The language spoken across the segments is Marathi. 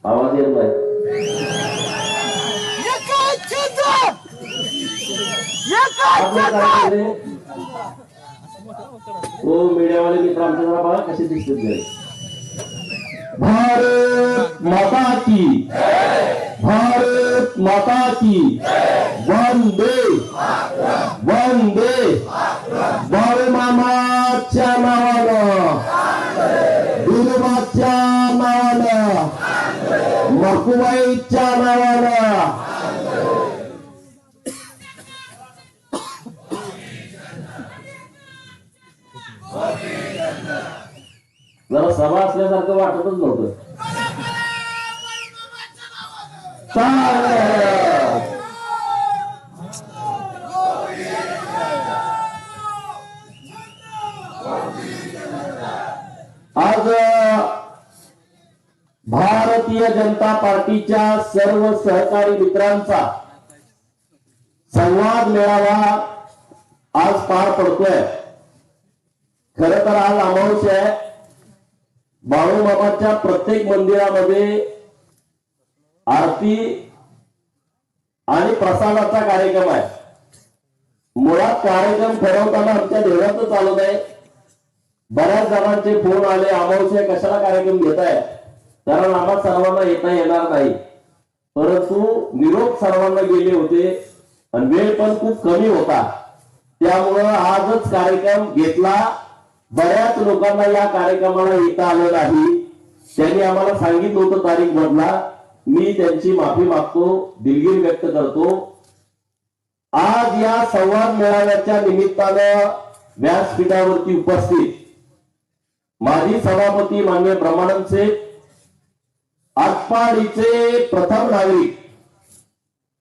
आवाज येत नाही. तो मीडियावाले मित्र आमच्या जरा बघा कसे दिसतात. भारत माता की, भारत माता की, वंदे वंदे. बाळूमामाच्या नावानं, बिरुबाच्या नावानं, मकुबाईच्या नावानं. जरा सभा असल्यासारखं वाटतच नव्हतं. आज भारतीय जनता पार्टीच्या सर्व सहकारी मित्रांचा संवाद मेळावा आज पार पडतोय. खरं तर आज अमावस्या आहे. बाळूमामाच्या प्रत्येक मंदिरामध्ये आरती आणि प्रसादाचा कार्यक्रम आहे. मुळात कार्यक्रम ठरवताना आमच्या देवळातच चालू आहे. बऱ्याच जणांचे फोन आले, अमावस्या कशाला कार्यक्रम घेताय, कारण आम्हाला सर्वांना येता येणार नाही. परंतु निरोप सर्वांना गेले होते आणि वेळ पण खूप कमी होता, त्यामुळं आजच कार्यक्रम घेतला. बऱ्याच लोकांना या कार्यक्रमाला येता आलं नाही. त्यांनी आम्हाला सांगितलं होतं तारीख बदला. मी त्यांची माफी मागतो, दिलगिरी व्यक्त करतो. आज या संवाद मेळाव्याच्या निमित्तानं व्यासपीठावरती उपस्थित माजी सभापती माननीय ब्रह्मानंद शेठ, आटपाडीचे प्रथम नागरिक,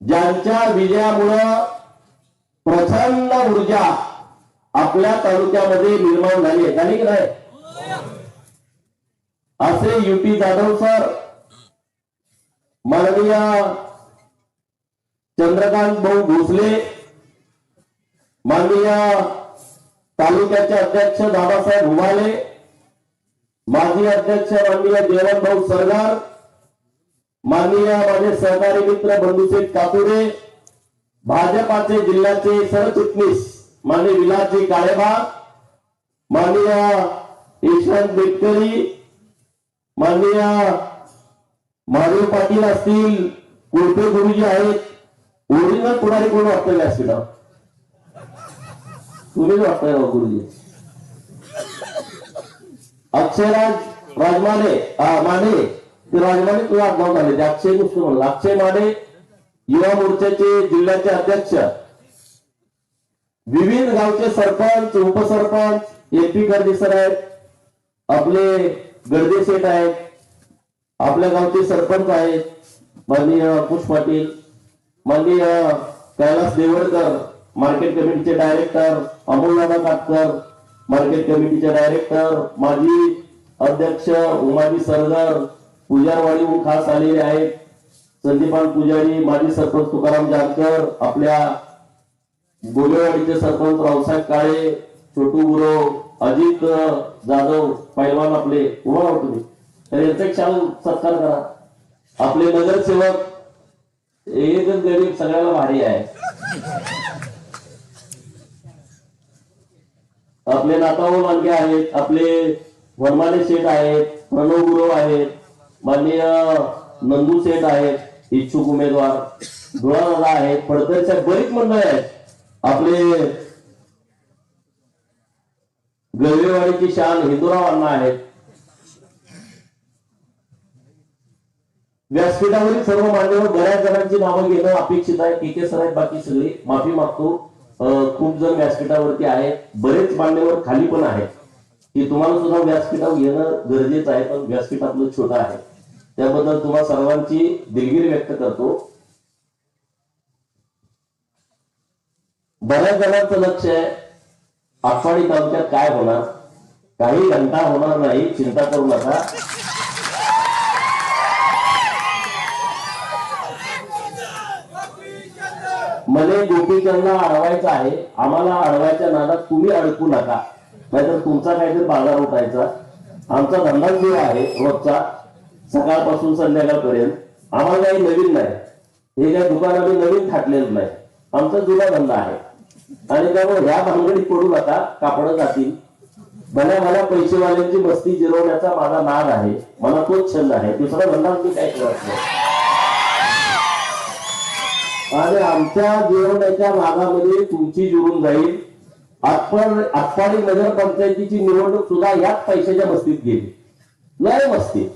ज्यांच्या विजयामुळं प्रचंड ऊर्जा आपल्या तालुक्यामध्ये निर्माण झाली आहे, झाली की नाही, असे युटी जाधव सर, माननीय चंद्रकांत भाऊ भोसले, माननीय तालुक्याचे अध्यक्ष दादासाहेब हुवाले, माजी अध्यक्ष माननीय देवन भाऊ सरगार, माननीय माझे सहकारी मित्र बंधुशेठ कातुरे, भाजपाचे जिल्ह्याचे सरचिटणीस माननीय विलासजी काळेबाग, माननीय यशवंत बेटकरी, माननीय महादेव पाटील असतील, कुलपे गुरुजी आहेत. ओरिजिनल पुढारी कोण वाटतं व्यासपीठावर? तुम्हीच वाटताय गुरुजी. अक्षयराज राजमाने माने, ते राजमाने तुला आगमन झाले, ते अक्षय नुसतं म्हणलं. अक्षय माने युवा मोर्चाचे जिल्ह्याचे अध्यक्ष, विविध गावचे सरपंच, उपसरपंच, एपी गर्दीसर आहेत, आपले गर्दे शेठ आहेत, आपल्या गावचे सरपंच आहेत, माननीय पुष पाटील, माननीय कैलास देवडकर, मार्केट कमिटीचे डायरेक्टर, अमोलदादा काटकर, मार्केट कमिटीचे डायरेक्टर, माजी अध्यक्ष उमाजी सरगर, पुजारवाडीहून खास आलेले आहेत, संदीपान पुजारी, माजी सरपंच तुकाराम जानकर, आपल्या गोलेवाडीचे सरपंच रावसाहेब काळे, छोटू गुरव, अजित जाधव पैलवान, आपले उभा राहतो तुम्ही, तर यांचा एक शाल सत्कार करा. आपले नगरसेवक एकच गरीब सगळ्याला भारी आहे. आपले नाताभाऊ मांडके आहेत, आपले वनमाले शेठ आहेत, प्रणव गुरव आहेत, माननीय नंदू शेठ आहेत, इच्छुक उमेदवार धुळादादा आहेत, फडकर साहेब, बरीच मंडळ आहेत. आपले गवेवाडीची शान हिंदुराव अण्णा आहेत. व्यासपीठावरील सर्व मान्यवर बऱ्याच जणांची नावं घेणं अपेक्षित आहे. के सर आहेत, बाकी सगळे माफी मागतो. खूप जण व्यासपीठावरती आहेत, बरेच मान्यवर खाली पण आहेत, की तुम्हाला सुद्धा व्यासपीठावर घेणं गरजेचं आहे, पण व्यासपीठ आपलं छोटं आहे, त्याबद्दल तुम्हा सर्वांची दिलगिरी व्यक्त करतो. बऱ्याच जणांचं लक्ष आहे आटपाडी तालुक्यात काय होणार, काही घंटा होणार नाही, चिंता करू नका. मला गोपीचंदला अडवायचं आहे, आम्हाला अडवायच्या नादात तुम्ही अडकू नका, नाहीतर तुमचा काहीतरी बाजार उठायचा. आमचा धंदा जो आहे रोजचा सकाळपासून संध्याकाळपर्यंत. आम्हाला काही नवीन नाही, हे काही दुकान आम्ही नवीन थाटलेलं नाही, आमचा जुना धंदा आहे. आणि त्यामुळे ह्या भानगडीत पडू नका, कापड जातील. भल्या पैसेवाल्यांची मस्ती जिरवण्याचा माझा नाद आहे, मला तोच छंद आहे, दुसरा धंदा मी काय करत नाही. आणि आमच्या जिरवण्याच्या नादामध्ये तुमची जिरून जाईल. आटपाडी नगरपंचायतीची निवडणूक सुद्धा याच पैशाच्या मस्तीत गेली. लय मस्ती,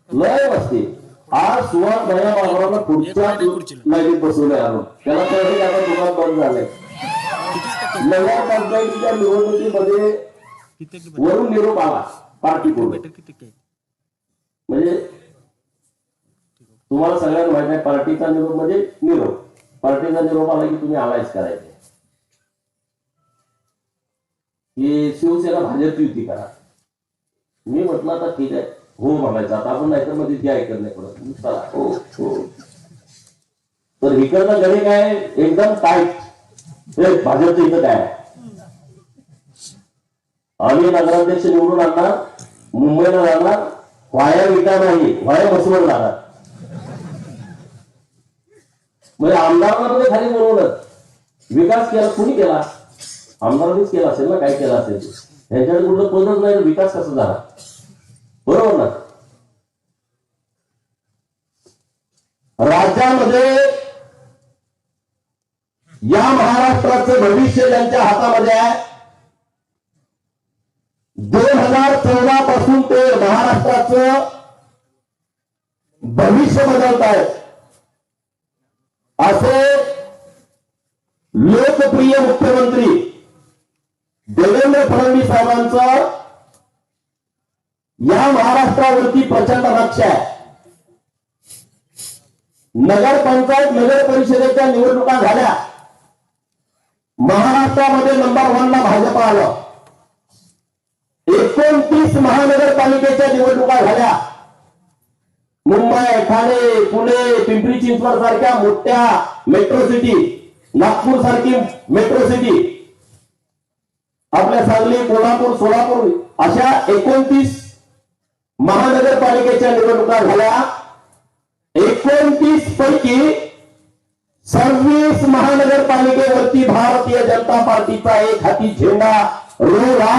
लय मस्ती. आज सुवास दया बाबराला पुढच्या लाईनीत बसवले आलो, त्याला कळले आता दुकान बंद झालंय. नगरपंचायतीच्या निवडणुकीमध्ये वरून निरोप आला पार्टीकडून. म्हणजे तुम्हाला सगळ्यांना माहित आहे, पार्टीचा निरोप म्हणजे निरोप. पार्टीचा निरोप आला की तुम्ही आलायच करायचे, की शिवसेना भाजपची युती करा. मी म्हटलं आता ठीक आहे, हो म्हणायचं आता आपण, नाहीतर मध्ये ती ऐकत नाही पडत. हो हो. तर इकडचा गणे काय एकदम टाईट, भाजपचं इथं काय आम्ही नगराध्यक्ष निवडून आणणार, मुंबईला जाणार, वाया विटा नाही वाया बसवर जाणार. म्हणजे आमदारांना खाली बोलवलं, विकास केला कुणी केला? आमदारांनीच केला असेल ना, काय केला असेल. ह्याच्याकडे कुठलं पदच नाही, विकास कसा झाला? बरोबर ना. राज्यामध्ये या महाराष्ट्राचं भविष्य ज्यांच्या हातामध्ये आहे, 2014 पासून ते महाराष्ट्राचं भविष्य बदलत आहे. असे लोकप्रिय मुख्यमंत्री देवेंद्र फडणवीस साहेबांचा या महाराष्ट्रावरती प्रचंड लक्ष आहे. नगरपंचायत नगर परिषदेच्या निवडणुका झाल्या, महाराष्ट्रामध्ये नंबर 1 ला भाजप आलं. 29 महानगरपालिकेच्या निवडणुका झाल्या. मुंबई, ठाणे, पुणे, पिंपरी चिंचवड सारख्या मोठ्या मेट्रो सिटी, नागपूर सारखी मेट्रो सिटी, आपल्या सांगली, कोल्हापूर, सोलापूर अशा 29 महानगरपालिकेच्या निवडणुका झाल्या. 29 पैकी 26 महानगरपालिकेवरती भारतीय जनता पार्टीचा एक हाती झेंडा रोवला.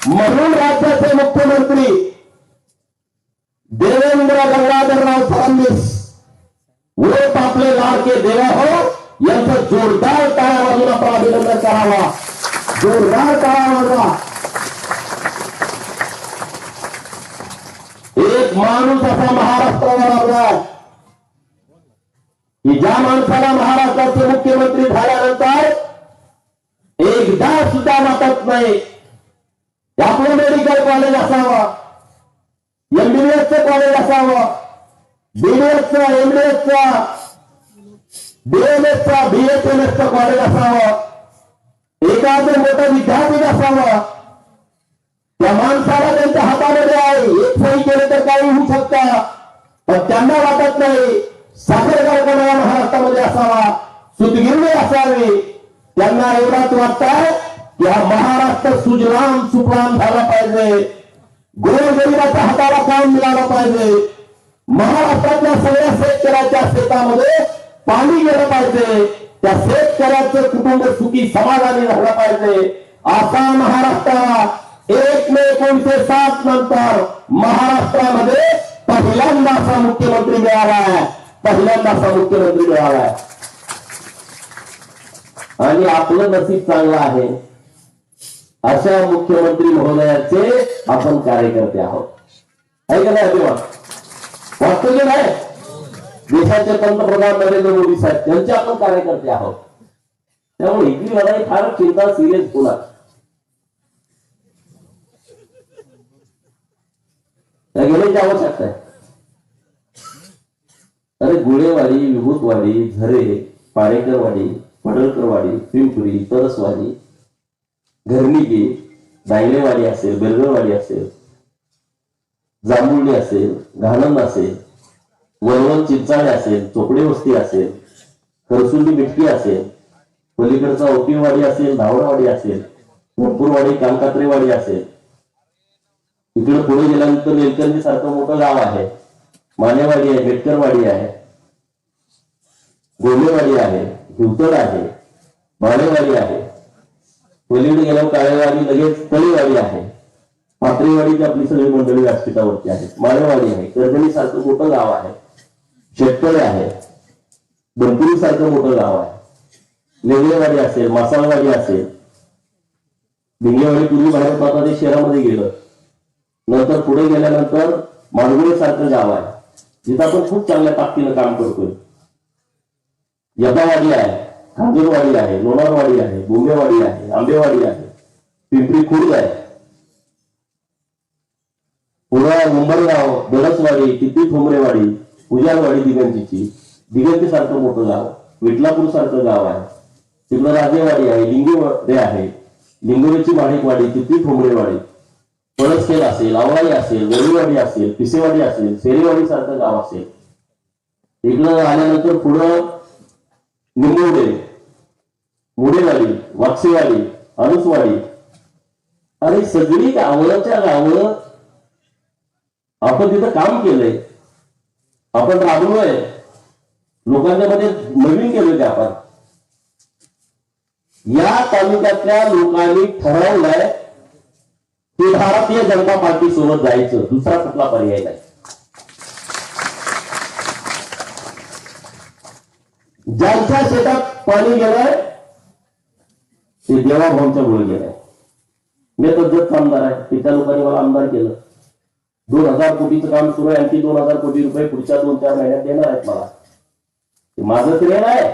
म्हणून राज्याचे मुख्यमंत्री देवेंद्र गंगाधरराव फडणवीस वोट आपले लाडके देवा हो, यांचं जोरदार टाळ्या वाजून आपण अभिनंदन करावा. जोरदार टाळ्या वाजवा. एक माणूस असा महाराष्ट्रावर आला की ज्या माणसाला महाराष्ट्राचे मुख्यमंत्री झाल्यानंतर एकदा सुद्धा वाटत नाही आपलं मेडिकल कॉलेज असावं, एमबीबीएसचं कॉलेज असावं, बीडीएसचं, एमडीएसचं, बीएमएसचं, बीएचएमएसचं कॉलेज असावं, एखादं मोठं विद्यापीठ असावं. त्या माणसाला त्यांच्या हातामध्ये आहे, एक सही केले तर काही होऊ शकतं, पण त्यांना वाटत नाही साखर कारखाना महाराष्ट्रामध्ये असावा, सुतगिरणी असावी. त्यांना एवढाच वाटतंय की हा महाराष्ट्र सुजलाम सुफलाम झाला पाहिजे, गोरगरिबाच्या हाताला काम मिळालं पाहिजे, महाराष्ट्रातल्या सगळ्या शेतकऱ्याच्या शेतामध्ये पाणी गेलं पाहिजे, त्या शेतकऱ्याचं कुटुंब सुखी समाधानी झालं पाहिजे. असा महाराष्ट्राला 1 मे 1907 नंतर महाराष्ट्रामध्ये पहिल्यांदा असा मुख्यमंत्री मिळाला आहे, पहिल्यांदा असा मुख्यमंत्री मिळाला आहे. आणि आपलं नसीब चांगलं आहे, अशा मुख्यमंत्री महोदयाचे आपण कार्यकर्ते आहोत. आहे का नाही अभिमान? वाटतं की नाही? देशाचे पंतप्रधान नरेंद्र मोदी साहेब त्यांचे आपण कार्यकर्ते आहोत. त्यामुळे इथली लढाई फार चिंता सिरियस बोला. घेण्याची आवश्यकता आहे. अरे गुळेवाडी, विभूतवाडी, झरे, पारेकरवाडी, पडळकरवाडी, पिंपरी, तरसवाडी, घरनिकी, दायलेवाडी असेल, बेलगरवाडी असेल, जांभुर्डी असेल, घाणंद असेल, वळवण चिंचाळे असेल, चोपडे वस्ती असेल, खरसुंडी मिटकी असेल, पलीकडचा ओपीवाडी असेल, धावडवाडी असेल, भरपूरवाडी, कानकात्रेवाडी असेल, इकडे पुढे गेल्यानंतर वेलकंदी सारखं मोठं गाव आहे, मानेवाडी आहे, बेटकरवाडी आहे, गोलेवाडी आहे, हिवतड आहे, मानेवाडी आहे, पलीकडे गेल्यावर काळेवाडी, लगेच तळेवाडी आहे, पात्रेवाडीची आपली सगळी मंडळी व्यासपीठावरती आहे, माळेवाडी आहे, कर्जनी सारखं मोठं गाव आहे, शेतकरी आहे, बनपुरी सारखं मोठं गाव आहे, लेगडेवाडी असेल, मासाळवाडी असेल, भिंगेवाडी पूर्वी बाहेर आता ते शहरामध्ये गेलं, नंतर पुढे गेल्यानंतर मानगुळे सारखं गाव आहे जिथं आपण खूप चांगल्या ताकदीनं काम करतोय. यदावाडी आहे, खांजूरवाडी आहे, लोणारवाडी आहे, बोंबेवाडी आहे, आंबेवाडी आहे, पिंपरी खुर्द आहे, पुढे उंबरगाव, बेडसवाडी, टिपी ठोंबरेवाडी, उजारवाडी दिगंजीची, दिगंजी सारखं मोठं गाव, विटलापूर सारखं गाव आहे, तिकडं राजेवाडी आहे, लिंगेवाडी आहे, लिंगोलीची माणिकवाडी, टिपी ठोंबरेवाडी, पळसखेल असेल, आवळाई असेल, वेळीवाडी असेल, पिसेवाडी असेल, फेरीवाडी सारखं गाव असेल. इकडं आल्यानंतर पुढं निंबवडे, मुडेवाडी, वाक्षेवाडी, अनुसवाडी, आणि सगळी गावच्या गावं आपण तिथं काम केलंय, आपण राबलोय, लोकांच्या मध्ये नवीन केलोय ते आपण. या तालुक्यातल्या लोकांनी ठरवलंय की भारतीय जनता पार्टी सोबत जायचं, दुसरा कुठला पर्याय नाही. ज्यांच्या शेतात पाणी गेलंय ते देवाभाऊंच्या मुळे गेलंय. मी तर जत आमदार आहे, तिथल्या लोकांनी मला आमदार केलं. 2000 कोटीचं काम सुरू आहे, आणखी 2000 कोटी रुपये पुढच्या 2-4 महिन्यात देणार आहेत मला. माझं श्रेय आहे,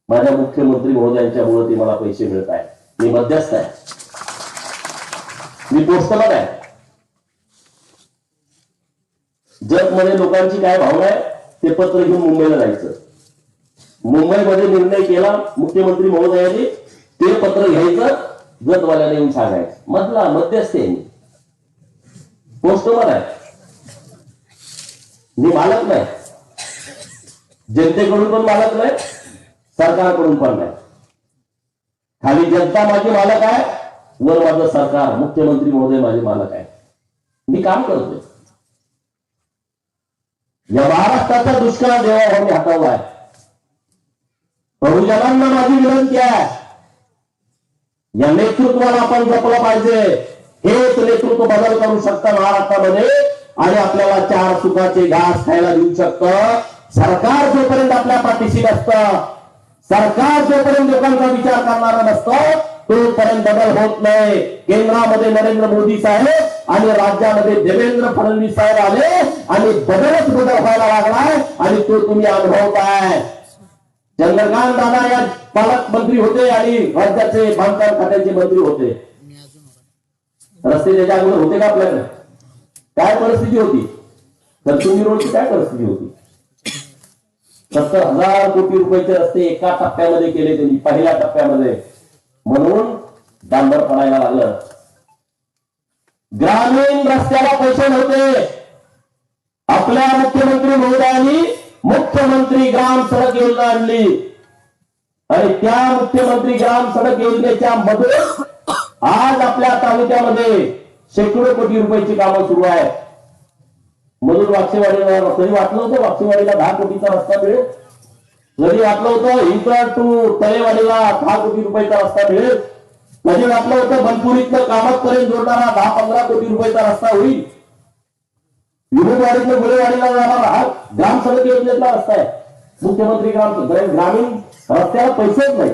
माझ्या मुख्यमंत्री महोदयांच्या मुळे ते मला पैसे मिळत आहेत. मी मध्यस्थ आहे, मी पोस्टमन आहे. जगमध्ये लोकांची काय भावना आहे ते पत्र घेऊन मुंबईला जायचं. मुंबईमध्ये निर्णय केला मुख्यमंत्री महोदयांनी, ते पत्र घ्यायचं, जतवाल्याला येऊन सांगायचं. मधला मध्यस्थ आहे, मी पोस्टमन आहे, मी मालक नाही. जनतेकडून पण मालक नाही, सरकारकडून पण नाही. खाली जनता माझी मालक आहे, वर माझं सरकार, मुख्यमंत्री महोदय माझे मालक आहे. मी काम करतोय. या महाराष्ट्राचा दुष्काळ देवाभाऊंनी हटवला आहे. बहुजनांना माझी विनंती आहे, या नेतृत्वाला आपण जपलं पाहिजे. हेच नेतृत्व बदल करू शकतं महाराष्ट्रामध्ये, आणि आपल्याला 4 सुखाचे घास खायला देऊ शकतं. सरकार जोपर्यंत आपल्या पाठीशी नसतं, सरकार जोपर्यंत लोकांचा विचार करणारा नसतं, तोपर्यंत बदल होत नाही. केंद्रामध्ये नरेंद्र मोदी साहेब आणि राज्यामध्ये देवेंद्र फडणवीस साहेब आले आणि बदलच बदल व्हायला लागलाय, आणि तो तुम्ही अनुभवताय. चंद्रकांत दादा या पालकमंत्री होते आणि राज्याचे बांधकाम खात्याचे मंत्री होते. रस्ते त्याच्या अगोदर होते का आपल्याकडे? काय परिस्थिती होती? तरतुंबी रोडची काय परिस्थिती होती? 70,000 कोटी रुपयाचे रस्ते एका टप्प्यामध्ये केले त्यांनी, पहिल्या टप्प्यामध्ये, म्हणून डांबर पडायला लागलं. ग्रामीण रस्त्याला पैसे नव्हते. आपल्या मुख्यमंत्री महोदयांनी मुख्यमंत्री ग्राम सडक योजना आणली, आणि त्या मुख्यमंत्री ग्राम सडक योजनेच्या मधून आज आपल्या तालुक्यामध्ये शेकडो कोटी रुपयाची कामं सुरू आहेत. मधून वाक्षेवाडीला कधी वाटलं होतं वाक्षेवाडीला 10 कोटीचा रस्ता मिळेल? कधी वाटलं होतं इथं टू तळेवाडीला 10 कोटी रुपयाचा रस्ता मिळेल? कधी वाटलं होतं बनपुरीतलं कामतपर्यंत जोडणारा 10-15 कोटी रुपयाचा रस्ता होईल? विमुखवाडीतलं गुलेवाडीला जाणारा हा ग्राम सडक योजनेतला रस्ता आहे. मुख्यमंत्री ग्रामीण रस्त्याला पैसेच नाही.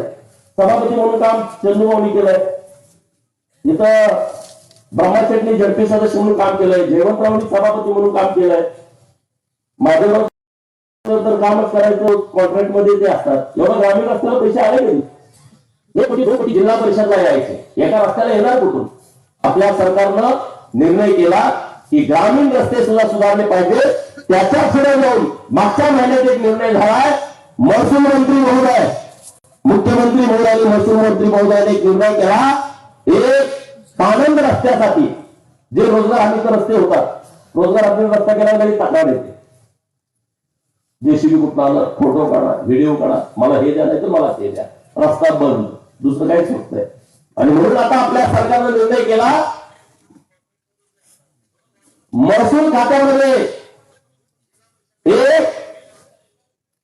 सभापती म्हणून काम चंदूभाऊनी केलंय. इथं ब्रह्मशेठनी झडपी सदस्य म्हणून काम केलंय. जयवंतरावनी सभापती म्हणून काम केलंय. माझ्यावर तर कामच करायचं, कॉन्ट्रॅक्ट मध्ये ते असतात. एवढं ग्रामीण रस्त्याला पैसे आले नाही. 1 कोटी 2 कोटी जिल्हा परिषदला यायचे, एका रस्त्याला येणार कुठून? आपल्या सरकारनं निर्णय केला की ग्रामीण रस्ते सुद्धा सुधारले पाहिजे. त्याच्या पुढे जाऊन मागच्या महिन्यात एक निर्णय झालाय. महसूल मंत्री महोदय, मुख्यमंत्री महोदयांनी, महसूल मंत्री महोदयाने एक निर्णय केला, एक पाणंद रस्त्यासाठी जे रोजगार हमीचे रस्ते होतात, रोजगार हमी रस्ता केला तरी तक्रार येते. जेसीबी कुठं आलं, फोटो काढा, व्हिडिओ काढा, मला हे द्या नाही तर मला ते द्या, रस्ता बंद, दुसरं काहीच होत नाही. आणि म्हणून आता आपल्या सरकारने निर्णय केला महसूल खात्यामध्ये एक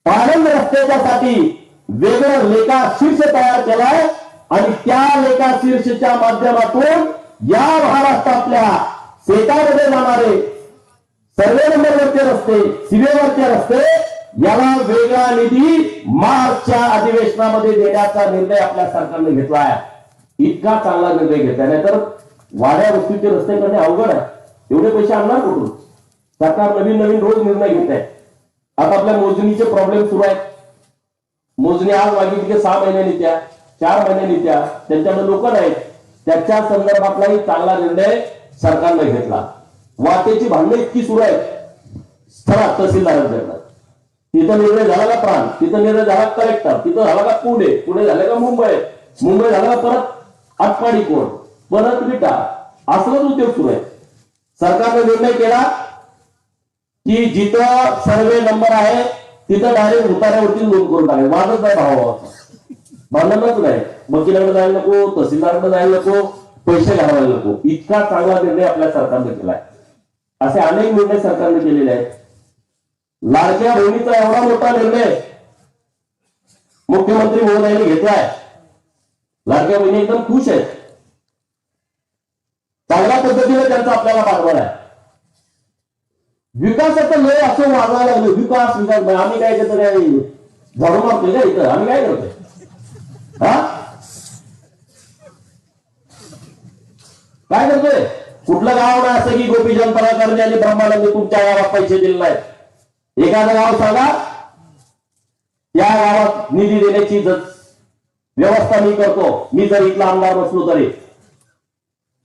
पाणंद रस्त्याच्यासाठी वेगळं लेखा शीर्ष तयार केलाय आणि त्या लेखा शीर्षच्या माध्यमातून या महाराष्ट्रातल्या शेतामध्ये जाणारे सर्वे नंबरवरचे रस्ते, सीमेवरचे रस्ते याला वेगळा निधी मार्चच्या अधिवेशनामध्ये देण्याचा निर्णय आपल्या सरकारने घेतला आहे. इतका चांगला निर्णय घेतला, नाहीतर वाड्या वस्तीचे रस्ते करणे अवघड आहे. एवढे पैसे आणणार कुठून? सरकार नवीन नवीन रोज निर्णय घेत आहे. आता आपल्या मोजणीचे प्रॉब्लेम सुरू आहेत. मोजणी आज मागितली की 6 महिन्यांनी त्या 4 महिन्यांनी त्या त्यांच्याकडे लोक नाहीत. त्याच्या संदर्भातलाही चांगला निर्णय सरकारने घेतला. वाटेची भांडणं इतकी सुरू आहेत स्थळात तहसीलदारांच्याकडे. तिथं निर्णय झाला का प्राण, तिथं निर्णय झाला कलेक्टर, तिथं झाला का पुणे झालं का मुंबई झाला का परत आटपाडी कोर्ट, परत विटा, असलच उद्योग सुरू आहे. सरकारने निर्णय केला की जिथं सर्वे नंबर आहे तिथं डायरेक्ट उतार्यावरती नोंद करून टाकायचं. माझंच नाही भावाचा भांडणच नाही. वकिलाकडे जायला नको, तहसीलदारकडे जायला नको, पैसे घालवायला नको. इतका चांगला निर्णय आपल्या सरकारने केलाय. असे अनेक निर्णय सरकारने केलेले आहेत. लाडक्या बहिणीचा एवढा मोठा निर्णय मुख्यमंत्री महोदयांनी घेतलाय. लाडक्या बहिणी एकदम खुश आहेत. चांगल्या पद्धतीने त्यांचा आपल्याला पाठवण आहे. विकासाचं लय असं वाजायला लागलं. विकास आम्ही काय करतो, काय झाडू मारतोय का इथं? आम्ही काय करतोय? काय करतोय? कुठलं गाव नाही असं की गोपीचंद पडळकर आणि ब्रह्मानंद तुमच्या गावात पैसे दिले नाहीत. एखादं गाव सांगा त्या गावात निधी देण्याची व्यवस्था मी करतो. मी जर इथला आमदार नसलो तरी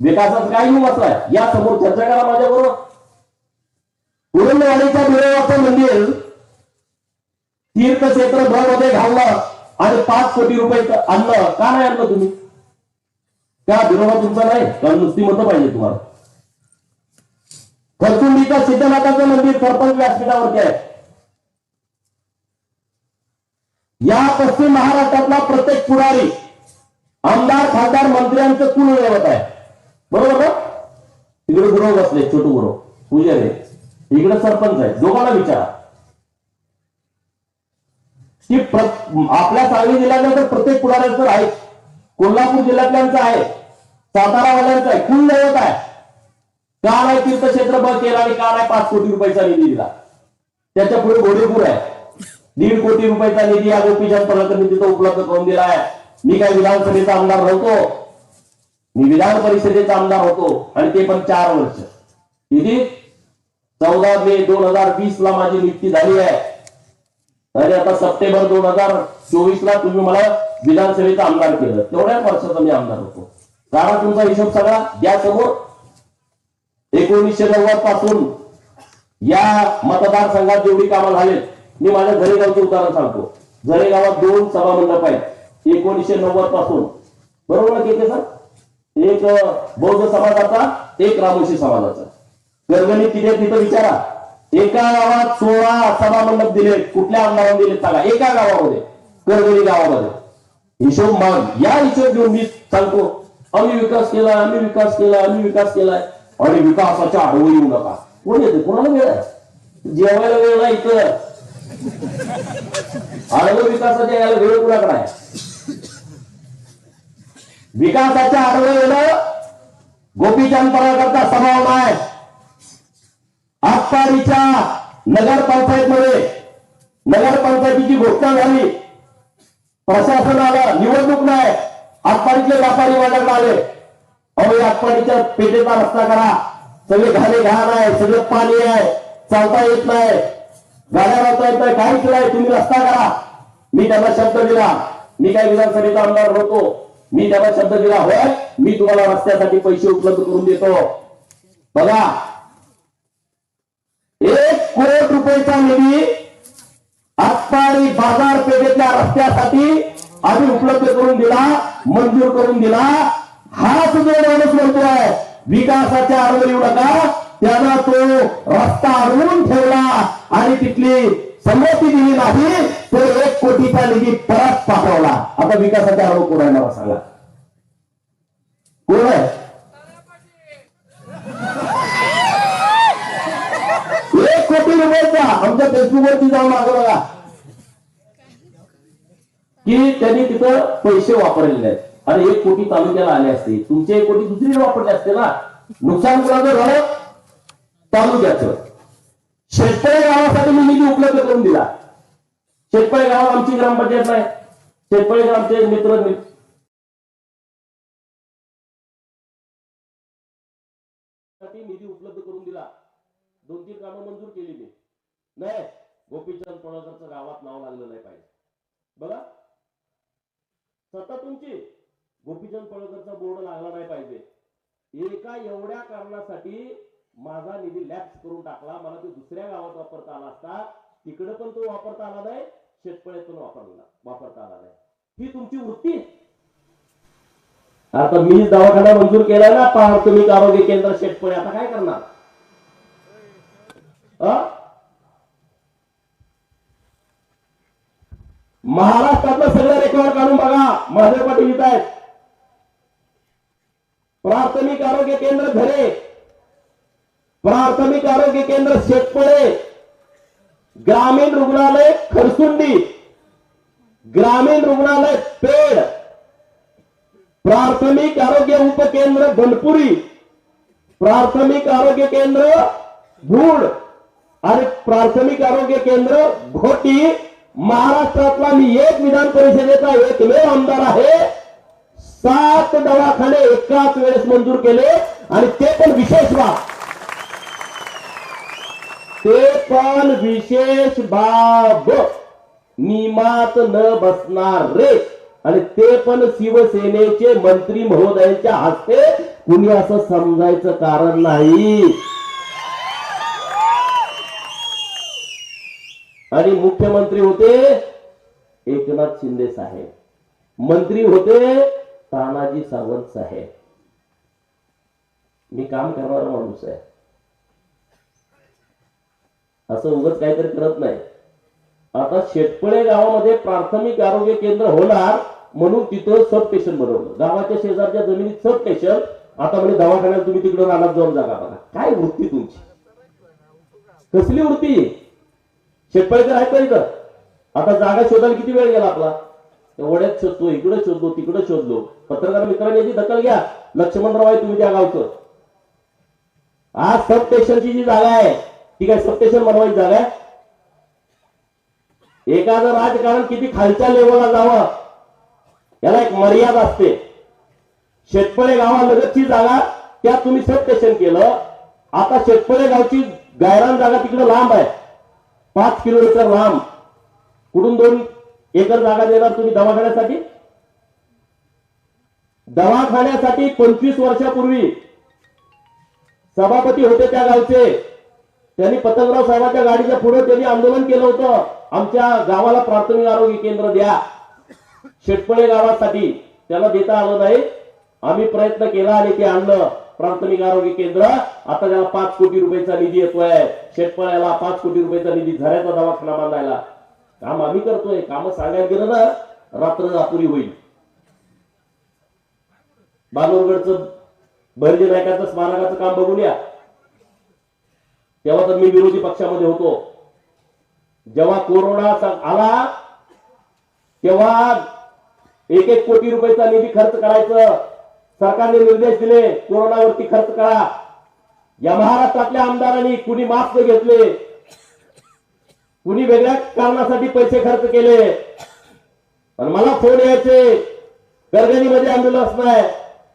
विकासाचं काय घेऊन बसलाय? या समोर चर्चा करा माझ्याबरोबर. पुरंदरवाडीच्या बिरोबाचं मंदिर तीर्थक्षेत्र ब मध्ये घालणं आणि 5 कोटी रुपये आणलं का नाही आणलं तुम्ही? का बिरोबा तुमचा नाही? कारण नुसती मतं पाहिजे तुम्हाला. खरचुंडीचं सिद्धनाथाचं मंदिर सरपंच व्यासपीठावरती आहे. या पश्चिम महाराष्ट्रातला प्रत्येक पुढारी आमदार खासदार मंत्र्यांचं कुलदैवत आहे. बरोबर ना? तिकडे गुरु बसले, छोटू गुरु पुजारी, इकडे सरपंच आहे. दोघांना विचारा की आपल्या सांगली जिल्ह्यात प्रत्येक पुढाऱ्यांचं आहे, कोल्हापूर जिल्ह्यातल्यांचं आहे, सातारावाल्यांचं आहे, कुलदैवत आहे. का नाही तीर्थक्षेत्र ब केला आणि का नाही 5 कोटी रुपयाचा निधी दिला? त्याच्या पुढे घोडेपूर आहे. 1.5 कोटी रुपयाचा निधी या गोपीचंद पडळकर तिथं उपलब्ध करून दिला आहे. मी काय विधानसभेचा आमदार नव्हतो, मी विधान परिषदेचा आमदार होतो आणि ते पण 4 वर्ष. किती? 14 मे 2020 ला माझी नियुक्ती झाली आहे आणि आता सप्टेंबर 2024 ला तुम्ही मला विधानसभेचा आमदार केलं. तेवढ्याच वर्षाचा मी आमदार होतो. कारण तुमचा हिशोब सगळा या समोर 1990 पासून या मतदारसंघात जेवढी कामं झालेत, मी माझ्या झरेगावचं उदाहरण सांगतो. झरेगावात 2 सभा मंडप आहेत 1990 पासून. बरोबर ना केके सर? एक बौद्ध समाजाचा, एक रामोशी समाजाचा. गर्गणी किती तिथं विचारा. एका गावात 16 सभा मंडप दिले. कुठल्या आमदारांनी दिले सांगा? एका गावामध्ये, करगणी गावामध्ये. हिशोब माग या हिशोब घेऊन मी सांगतो आम्ही विकास केला, आम्ही विकास केला, आम्ही विकास केलाय. आणि विकासाच्या आडवं येऊ नका. कोण येते? कोणाला वेळ आहे? जेवायला वेळ नाही इथं. आडवं विकासाच्या याला वेळ कुणाकडे आहे? विकासाच्या आडवं येणं गोपीचंद पडळकरचा स्वभाव नाही. आटपाडीच्या नगरपंचायतमध्ये नगरपंचायतीची घोषणा झाली, प्रशासन आलं, निवडणूक नाही. आटपाडीतले व्यापारी माझ्याकडे आले, अहो आटपाडीच्या पेठेचा रस्ता करा, सगळे घाले घाण आहे, सगळं पाणी आहे, चालता येत नाही, गाड्या लावता येत नाही, काहीच नाही, तुम्ही रस्ता करा. मी त्यांना शब्द दिला. मी काय विधानसभेचा आमदार होतो, मी त्यांना शब्द दिला, होय मी तुम्हाला रस्त्यासाठी पैसे उपलब्ध करून देतो. बघा 1 कोटी रुपयाचा निधी आटपाडी बाजारपेठेतल्या रस्त्यासाठी आम्ही उपलब्ध करून दिला, मंजूर करून दिला. हाच जो माणूस म्हणतोय विकासाच्या आडवं येऊ नका, त्याला तो रस्ता अडवून ठेवला आणि तिथली संमती दिली नाही, तर 1 कोटीचा निधी परत पाठवला. आता विकासाच्या आडवं कोण आहे मला सांगा? कोण आहे? बोलता आमच्या फेसबुकवरती जाऊन मागं बघा की त्यांनी तिथं पैसे वापरलेले आहेत आणि 1 कोटी तालुक्याला आले असते, तुमचे 1 कोटी दुसरीकडे वापरले असते ना. नुकसान कुणाचं झालं? तालुक्याचं. शेतपळे गावासाठी मी निधी उपलब्ध करून दिला. शेतपळे गावात आमची ग्रामपंचायत नाही, शेतपळे आमचे मित्र निधी उपलब्ध करून दिला. 2-3 कामं मंजूर केली मी. नाही गोपीचंद पळकरचं गावात नाव लागलं नाही पाहिजे. बघा सत्ता तुमची, गोपीचंद पळकरचा बोर्ड लागला नाही पाहिजे. एका एवढ्या कारणासाठी माझा निधी लॅप्स करून टाकला. मला ते दुसऱ्या गावात वापरता आला असता, तिकडे पण तो वापरता आला नाही, शेतपळ्यात पण वापरता आला नाही. ही तुमची वृत्ती. आता मी दवाखाना मंजूर केला ना, प्राथमिक आरोग्य केंद्र शेतपळे, आता काय करणार? महाराष्ट्रातलं सगळं रेकॉर्ड काढून बघा, माझे पाटील लिहित आहेत. प्राथमिक आरोग्य केंद्र झरे, प्राथमिक आरोग्य केंद्र शेतपळे, ग्रामीण रुग्णालय खरसुंडी, ग्रामीण रुग्णालय पेड, प्राथमिक आरोग्य उपकेंद्र बनपुरी, प्राथमिक आरोग्य केंद्र भूड आणि प्राथमिक आरोग्य केंद्र घोटी. महाराष्ट्रातला मी एक विधान परिषदेचा एकमेव आमदार आहे. 7 दवाखाने एकाच वेळेस मंजूर केले आणि ते पण विशेष बाब, ते पण विशेष बाब, नियमात न बसणार रे, आणि ते पण शिवसेनेचे मंत्री महोदयांच्या हस्ते. कुणी असं समजायचं कारण नाही. आणि मुख्यमंत्री होते एकनाथ शिंदे साहेब, मंत्री होते तानाजी सावंत साहेब. मी काम करणारा माणूस आहे, असं उगाच काहीतरी करत नाही. आता शेतपळे गावामध्ये प्राथमिक आरोग्य केंद्र होणार म्हणून तिथं सब स्टेशन बनवलं. गावाच्या शेजारच्या जमिनीत सब स्टेशन. आता म्हणजे दवाखान्यात तुम्ही तिकडे रानात जाऊन जागा बघा. काय वृत्ती तुमची? कसली वृत्ती? शेतपळेकर आहेत का इथं? आता जागा शोधायला किती वेळ गेला आपला? वड्यात शोधतो, इकडे शोधलो, तिकडे शोधलो. पत्रकार मित्रांनी याची दखल घ्या. लक्ष्मणराव आहे तुम्ही त्या गावचं. आज सब स्टेशनची जी जागा आहे ती काय सब स्टेशन बनवायची जागा आहे? एखादं राजकारण किती खालच्या लेवलला जावं याला एक मर्यादा असते. शेतपळे गावालगतची जागा त्यात तुम्ही सब स्टेशन केलं. आता शेतपळे गावची गायरान जागा तिकडे लांब आहे, 5 किलोमीटर लांब. कुठून 2 एकर जागा देणार तुम्ही दवाखान्यासाठी? दवाखान्यासाठी 25 वर्षापूर्वी सभापती होते त्या गावचे, त्यांनी पतंगराव साहेबांच्या गाडीच्या पुढे त्यांनी आंदोलन केलं होतं, आमच्या गावाला प्राथमिक आरोग्य केंद्र द्या. शेतपळे गावासाठी त्याला देता आलं नाही. आम्ही प्रयत्न केला आणि ते आणलं प्राथमिक आरोग्य केंद्र. आता त्याला 5 कोटी रुपयाचा निधी येतोय. शेतपळ्याला 5 कोटी रुपयाचा निधी, झऱ्याचा दवाखाना बांधायला. काम आम्ही करतोय. काम सांगायला गेलं ना रात्र अपुरी होईल. बानोरगडचं भरजे नायकाचं स्मारकाचं काम बघून या. तेव्हा तर मी विरोधी पक्षामध्ये होतो. जेव्हा कोरोना आला तेव्हा 1-1 कोटी रुपयाचा निधी खर्च करायचं सरकारने निर्देश दिले. कोरोनावरती खर्च करा. या महाराष्ट्रातल्या आमदारांनी कुणी मास्क घेतले, कुणी वेगळ्या कारणासाठी पैसे खर्च केले. पण मला फोन यायचे, करगणीमध्ये अँब्युलन्स नाही,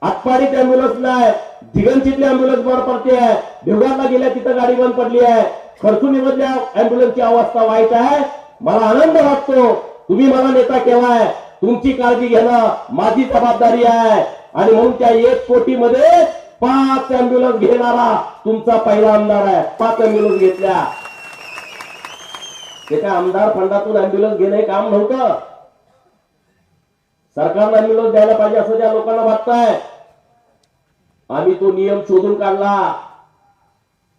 आटपाडीत अँब्युलन्स नाही, दिगंचीतली अँब्युलन्स बंद पडते आहे, भिवगावला गेल्या तिथं गाडी बंद पडली आहे, खरसुनीमधल्या अँब्युलन्सची अवस्था वाईट आहे. मला आनंद वाटतो तुम्ही मला नेता केलाय. तुमची काळजी घेणं माझी जबाबदारी आहे. आणि म्हणून त्या 1 कोटी मध्ये 5 अँब्युलन्स घेणारा तुमचा पहिला आमदार आहे. 5 अँब्युलन्स घेतल्या. ते काय आमदार फंडातून अँब्युलन्स घेणं हे काम नव्हतं. सरकारला अँब्युलन्स द्यायला पाहिजे असं त्या लोकांना वाटतंय. आम्ही तो नियम शोधून काढला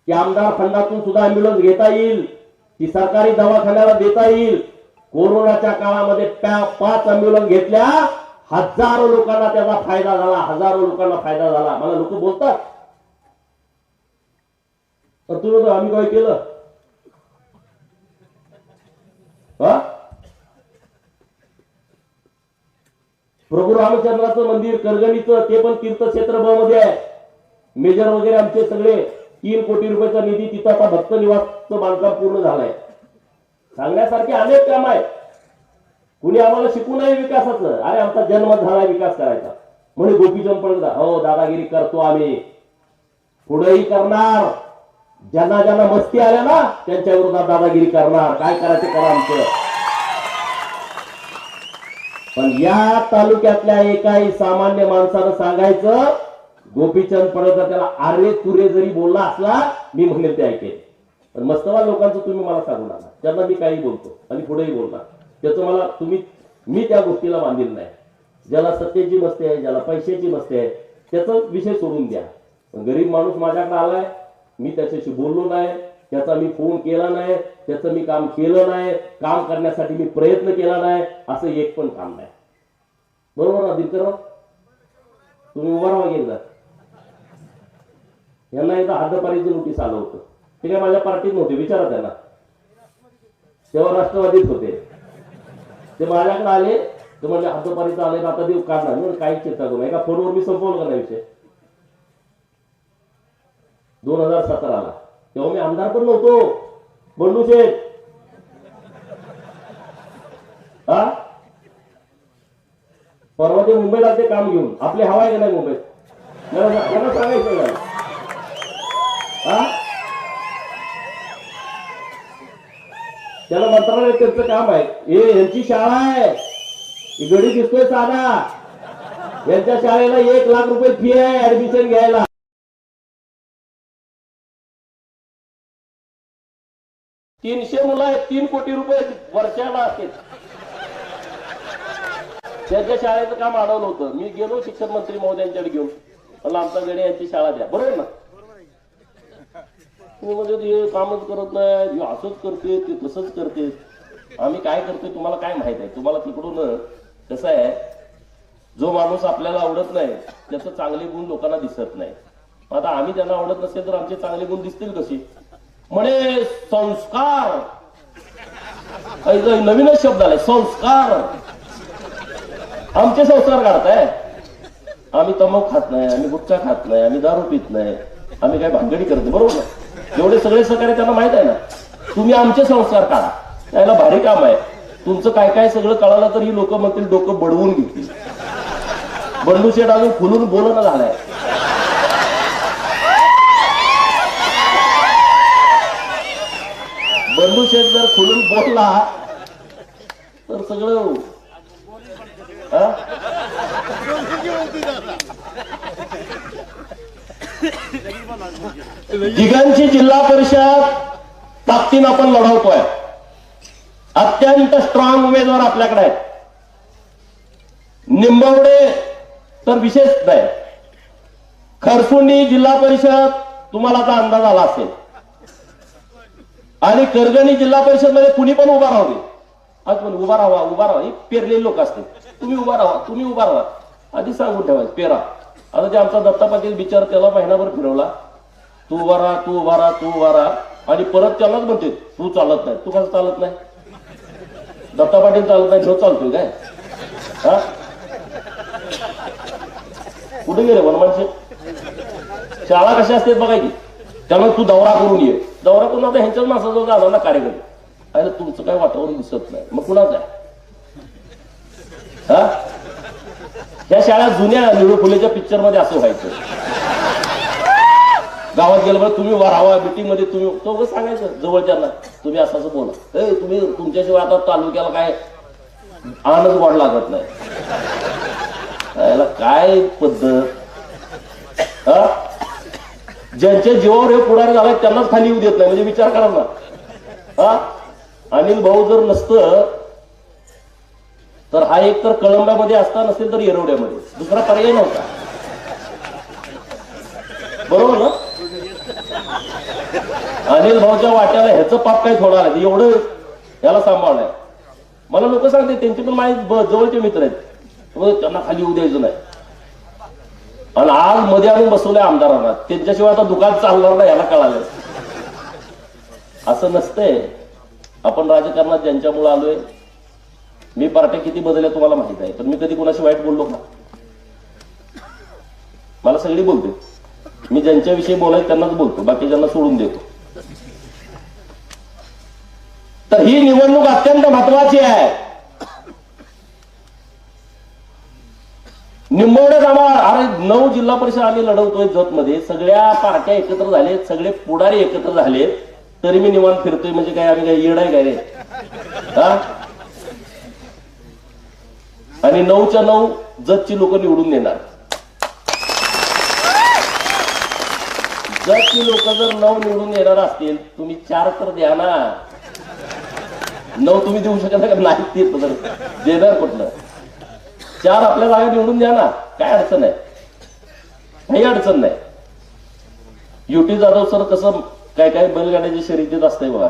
की आमदार फंडातून सुद्धा अँब्युलन्स घेता येईल, ती सरकारी दवाखान्याला देता येईल. कोरोनाच्या काळामध्ये 5 अँब्युलन्स घेतल्या. हजारो लोकांना त्याचा फायदा झाला. हजारो लोकांना फायदा झाला. मला लोक बोलतात तुम्ही आम्ही काय केलं? हा? प्रभू रामचंद्राचं मंदिर करगणीचं ते पण तीर्थक्षेत्र ब मध्ये आहे. मेजर वगैरे आमचे सगळे 3 कोटी रुपयाचा निधी तिथं आता भक्त निवासचं बांधकाम पूर्ण झालंय. सांगण्यासारखे अनेक काम आहेत. कुणी आम्हाला शिकू नये विकासाचं. अरे आमचा जन्म झालाय विकास करायचा म्हणजे गोपीचंद पडदा हो दादागिरी करतो आम्ही, पुढेही करणार. ज्यांना ज्यांना मस्ती आल्या ना त्यांच्या विरोधात दादागिरी करणार. काय करायचं करा आमचं. पण या तालुक्यातल्या एकाही सामान्य माणसानं सांगायचं गोपीचंद पडदा त्याला आरे तुरे जरी बोलला असला मी म्हणेल ते ऐकेल. पण मस्तवाल लोकांचं तुम्ही मला सांगू नका. त्यांना मी काही बोलतो आणि पुढेही बोलणार. त्याचं मला मी त्या गोष्टीला बांधील नाही. ज्याला सत्तेची मस्ती आहे, ज्याला पैशाची मस्ती आहे, त्याचा विषय सोडून द्या. पण गरीब माणूस माझ्याकडे आलाय, मी त्याच्याशी बोललो नाही, त्याचा मी फोन केला नाही, त्याचं मी काम केलं नाही, काम करण्यासाठी मी प्रयत्न केला नाही, असं एक पण काम नाही. बरोबर ना दिनकरराव? तुम्ही उभा राहा गेला. यांना एकदा हद्दपारीचं नोटीस आलं होतं. ते काय माझ्या पार्टीत नव्हते, विचारा त्यांना. तेव्हा राष्ट्रवादीत होते. ते माझ्याकडे आले तर म्हणजे हद्दपारीचं आले ना आता देऊ काढणार म्हणून काही चिंता करू एका फोनवर मी संपवलं का नाही विषय. 2017ला तेव्हा मी आमदार पण नव्हतो. बंडू शेठ हा परवा ते मुंबईला ते काम घेऊन आपली हवा आहे का नाही मुंबईत त्यांना सांगायचं का हा त्याला मंत्रालयात त्यांचं काम आहे. हे यांची शाळा आहे, ही गडी दिसतोय साधा. यांच्या शाळेला 1 लाख रुपये फी आहे ऍडमिशन घ्यायला. तीनशे मुलं आहेत, 3 कोटी रुपये वर्षाला असतील. त्यांच्या शाळेचं काम अडवलं होतं. मी गेलो शिक्षण मंत्री महोदयांच्याकडे घेऊन, मला आमचा गडे यांची शाळा द्या. बरोबर ना? म्हणजे हे कामच करत नाही, असंच करते ते तसंच करते. आम्ही काय करतोय तुम्हाला काय माहित आहे? तुम्हाला तिकडून कसं आहे, जो माणूस आपल्याला आवडत नाही त्याचं चांगले गुण लोकांना दिसत नाही. आता आम्ही त्यांना आवडत नसेल तर आमचे चांगले गुण दिसतील कशी? म्हणे संस्कार, नवीनच शब्द आलाय संस्कार. आमचे संस्कार काढताय. आम्ही तंबाखू खात नाही, आम्ही गुटखा खात नाही, आम्ही दारू पित नाही, आम्ही काय भानगडी करतो. बरोबर ना? एवढे सगळे सहकार्य त्यांना माहित आहे ना. तुम्ही आमचे संस्कार काढा, त्याला भारी काम आहे. तुमचं काय काय सगळं कळालं तर ही लोक म्हणतील डोकं बडवून घेतील. बंडू शेठ अजून खुलून बोलणं झालाय. बंडू शेठ जर खुलून बोलला तर सगळं दिघांची जिल्हा परिषद ताकदीनं आपण लढवतोय. अत्यंत स्ट्रॉंग उमेदवार आपल्याकडे आहेत. निंबवडे तर विशेष नाही. खरसुंडी जिल्हा परिषद तुम्हाला आता अंदाज आला असेल. आणि करगणी जिल्हा परिषद मध्ये कुणी पण उभा राहू दे. आज पण उभा राहा. हे पेरलेले लोक असते. तुम्ही उभा राहा. आधी सांगून ठेवायचं पेरा. आता ते आमचा दत्ता पाटील बिचार त्याला महिनाभर फिरवला. तू उभा राहा आणि परत त्यालाच म्हणते तू चालत नाही. तू कसं चालत नाही? दत्ता पाटील चालत नाही, तो चालतोय काय? हा कुठे गेले वनमानशे? शाळा कशा असते बघायची. त्यामुळे तू दौरा करून ये. दौरा करून आता ह्यांच्याच माणसाजवळ जाणार ना कार्यक्रम. अरे तुमचं काय वातावरण दिसत नाही, मग कुणाचं आहे? हा या शाळा जुन्या निळू फुलेच्या पिक्चर मध्ये असं व्हायचं. गावात गेलं बरं तुम्ही राहावा मीटिंग मध्ये तुम्ही तो सांगायचं जवळच्यांना तुम्ही असं बोला. तुम्ही तुमच्याशिवाय आता तालुक्याला काय आनंद वाढ लागत नाही. याला काय पद्धत? ज्यांच्या जीवावर हे पुढारी झालाय त्यांनाच खाली येऊ देत नाही. म्हणजे विचार करा ना. हा अनिल भाऊ जर नसतं तर हा एक तर कळंब्यामध्ये असता, नसेल तर येरवड्यामध्ये. दुसरा पर्याय नव्हता. बरोबर ना? अनिल भाऊच्या वाट्याला ह्याचं पाप काय थोडं आलं एवढं याला सांभाळलंय. मला लोक सांगते त्यांचे पण माझे जवळचे मित्र आहेत, त्यांना खाली येऊ द्यायचं नाही. आणि आज मध्ये आणून बसवलंय आमदारांना. त्यांच्याशिवाय आता दुकान चालणार नाही याला कळालं. असं नसतंय. आपण राजकारणात ज्यांच्यामुळे आलोय, मी पार्ट्या किती बदलल्या तुम्हाला माहित आहे, पण मी कधी कोणाशी वाईट बोललो का? मला सगळी बोलते, मी ज्यांच्याविषयी बोलायचं त्यांनाच बोलतो, बाकीच्यांना सोडून देतो. तर ही निवडणूक अत्यंत महत्वाची आहे. निंबवड्यात आम्हाला अरे 9 जिल्हा परिषद आम्ही लढवतोय जतमध्ये, सगळ्या पार्ट्या एकत्र झालेत, सगळे पुढारी एकत्र झालेत, तरी मी निवांत फिरतोय. म्हणजे काय आम्ही काय येड आहे काय रे? हा? आणि 9च्या 9 जतची लोक निवडून देणार. जतची लोक जर 9 निवडून येणार असतील, तुम्ही 4 तर द्या ना. 9 तुम्ही देऊ शकत नाही, ते तर देणार कुठलं? 4 आपल्या जागा निवडून द्या ना, काय अडचण आहे? काही अडचण नाही. युटी जाधव सर कसं काय काय बैलगाड्याची शर्यतीत असतंय बघा,